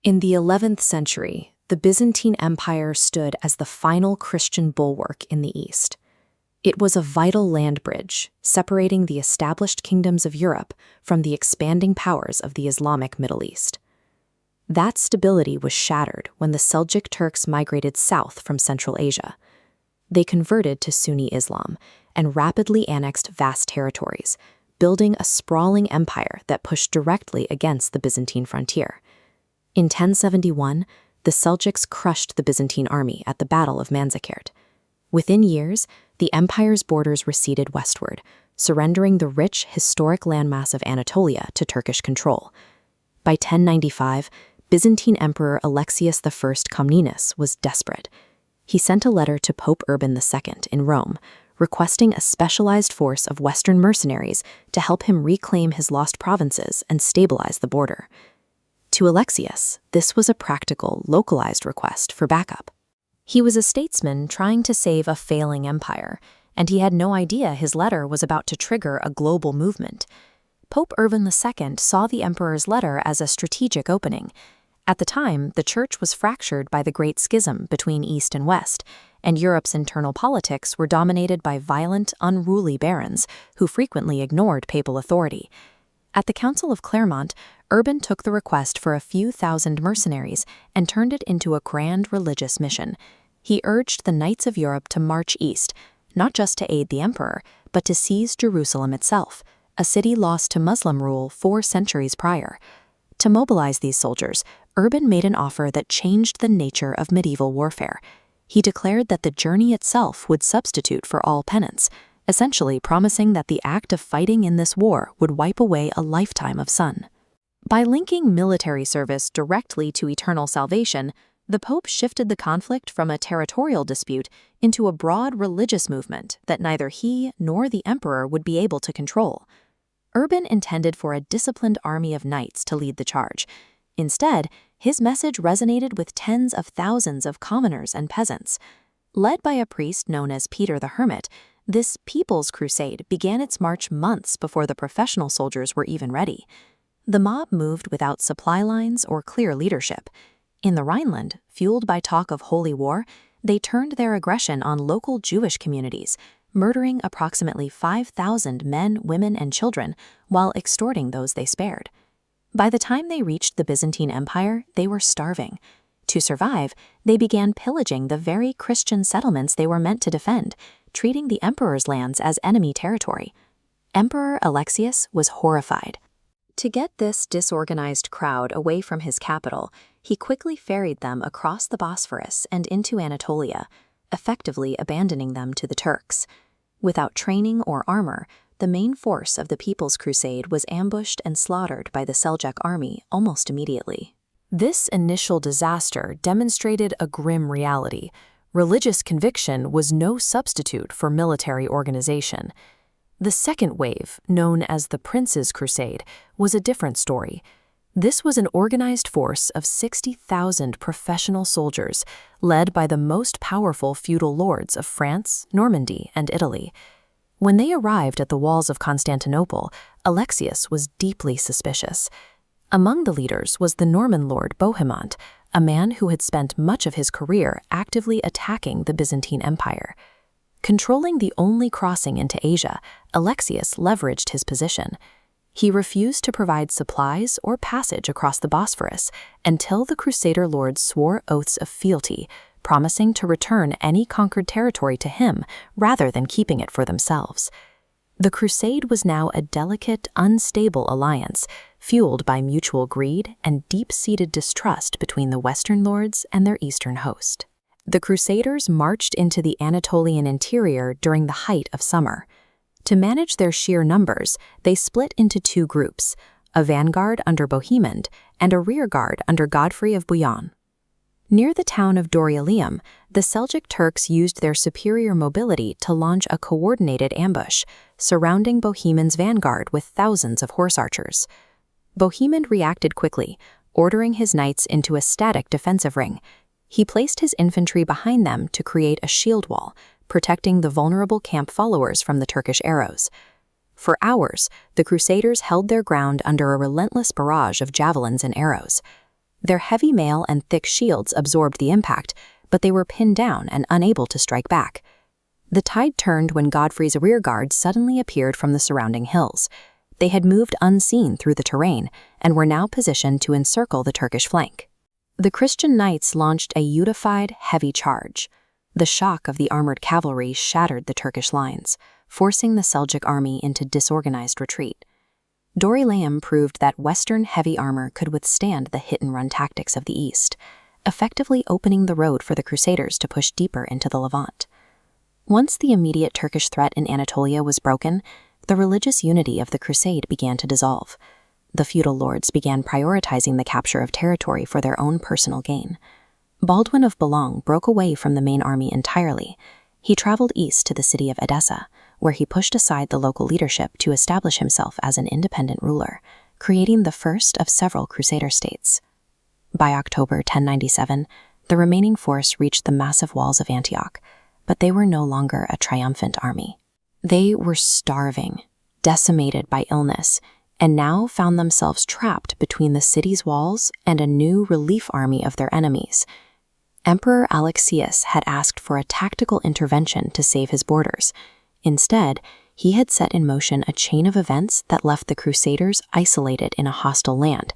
In the 11th century, the Byzantine Empire stood as the final Christian bulwark in the East. It was a vital land bridge, separating the established kingdoms of Europe from the expanding powers of the Islamic Middle East. That stability was shattered when the Seljuk Turks migrated south from Central Asia. They converted to Sunni Islam and rapidly annexed vast territories, building a sprawling empire that pushed directly against the Byzantine frontier. In 1071, the Seljuks crushed the Byzantine army at the Battle of Manzikert. Within years, the empire's borders receded westward, surrendering the rich, historic landmass of Anatolia to Turkish control. By 1095, Byzantine Emperor Alexius I Comnenus was desperate. He sent a letter to Pope Urban II in Rome, requesting a specialized force of Western mercenaries to help him reclaim his lost provinces and stabilize the border. To Alexius, this was a practical, localized request for backup. He was a statesman trying to save a failing empire, and he had no idea his letter was about to trigger a global movement. Pope Urban II saw the emperor's letter as a strategic opening. At the time, the church was fractured by the Great Schism between East and West, and Europe's internal politics were dominated by violent, unruly barons who frequently ignored papal authority. At the Council of Clermont, Urban took the request for a few thousand mercenaries and turned it into a grand religious mission. He urged the Knights of Europe to march east, not just to aid the emperor, but to seize Jerusalem itself, a city lost to Muslim rule 4 centuries prior. To mobilize these soldiers, Urban made an offer that changed the nature of medieval warfare. He declared that the journey itself would substitute for all penance, essentially promising that the act of fighting in this war would wipe away a lifetime of sun. By linking military service directly to eternal salvation, the Pope shifted the conflict from a territorial dispute into a broad religious movement that neither he nor the emperor would be able to control. Urban intended for a disciplined army of knights to lead the charge. Instead, his message resonated with tens of thousands of commoners and peasants. Led by a priest known as Peter the Hermit, this People's Crusade began its march months before the professional soldiers were even ready. The mob moved without supply lines or clear leadership. In the Rhineland, fueled by talk of holy war, they turned their aggression on local Jewish communities, murdering approximately 5,000 men, women, and children while extorting those they spared. By the time they reached the Byzantine Empire, they were starving. To survive, they began pillaging the very Christian settlements they were meant to defend, treating the emperor's lands as enemy territory. Emperor Alexius was horrified. To get this disorganized crowd away from his capital, he quickly ferried them across the Bosphorus and into Anatolia, effectively abandoning them to the Turks. Without training or armor, the main force of the People's Crusade was ambushed and slaughtered by the Seljuk army almost immediately. This initial disaster demonstrated a grim reality. Religious conviction was no substitute for military organization. The second wave, known as the Prince's Crusade, was a different story. This was an organized force of 60,000 professional soldiers, led by the most powerful feudal lords of France, Normandy, and Italy. When they arrived at the walls of Constantinople, Alexius was deeply suspicious. Among the leaders was the Norman lord Bohemond, a man who had spent much of his career actively attacking the Byzantine Empire. Controlling the only crossing into Asia, Alexius leveraged his position. He refused to provide supplies or passage across the Bosphorus until the Crusader lords swore oaths of fealty, promising to return any conquered territory to him rather than keeping it for themselves. The Crusade was now a delicate, unstable alliance, fueled by mutual greed and deep-seated distrust between the Western lords and their Eastern host. The Crusaders marched into the Anatolian interior during the height of summer. To manage their sheer numbers, they split into 2 groups, a vanguard under Bohemond and a rearguard under Godfrey of Bouillon. Near the town of Dorylaeum, the Seljuk Turks used their superior mobility to launch a coordinated ambush, surrounding Bohemond's vanguard with thousands of horse archers. Bohemond reacted quickly, ordering his knights into a static defensive ring. He placed his infantry behind them to create a shield wall, protecting the vulnerable camp followers from the Turkish arrows. For hours, the Crusaders held their ground under a relentless barrage of javelins and arrows. Their heavy mail and thick shields absorbed the impact, but they were pinned down and unable to strike back. The tide turned when Godfrey's rearguard suddenly appeared from the surrounding hills. They had moved unseen through the terrain and were now positioned to encircle the Turkish flank. The Christian knights launched a unified, heavy charge. The shock of the armored cavalry shattered the Turkish lines, forcing the Seljuk army into disorganized retreat. Dorylaeum proved that Western heavy armor could withstand the hit-and-run tactics of the East, effectively opening the road for the Crusaders to push deeper into the Levant. Once the immediate Turkish threat in Anatolia was broken, the religious unity of the Crusade began to dissolve. The feudal lords began prioritizing the capture of territory for their own personal gain. Baldwin of Boulogne broke away from the main army entirely. He traveled east to the city of Edessa, where he pushed aside the local leadership to establish himself as an independent ruler, creating the first of several Crusader states. By October 1097, the remaining force reached the massive walls of Antioch, but they were no longer a triumphant army. They were starving, decimated by illness, and now found themselves trapped between the city's walls and a new relief army of their enemies. Emperor Alexius had asked for a tactical intervention to save his borders. Instead, he had set in motion a chain of events that left the Crusaders isolated in a hostile land.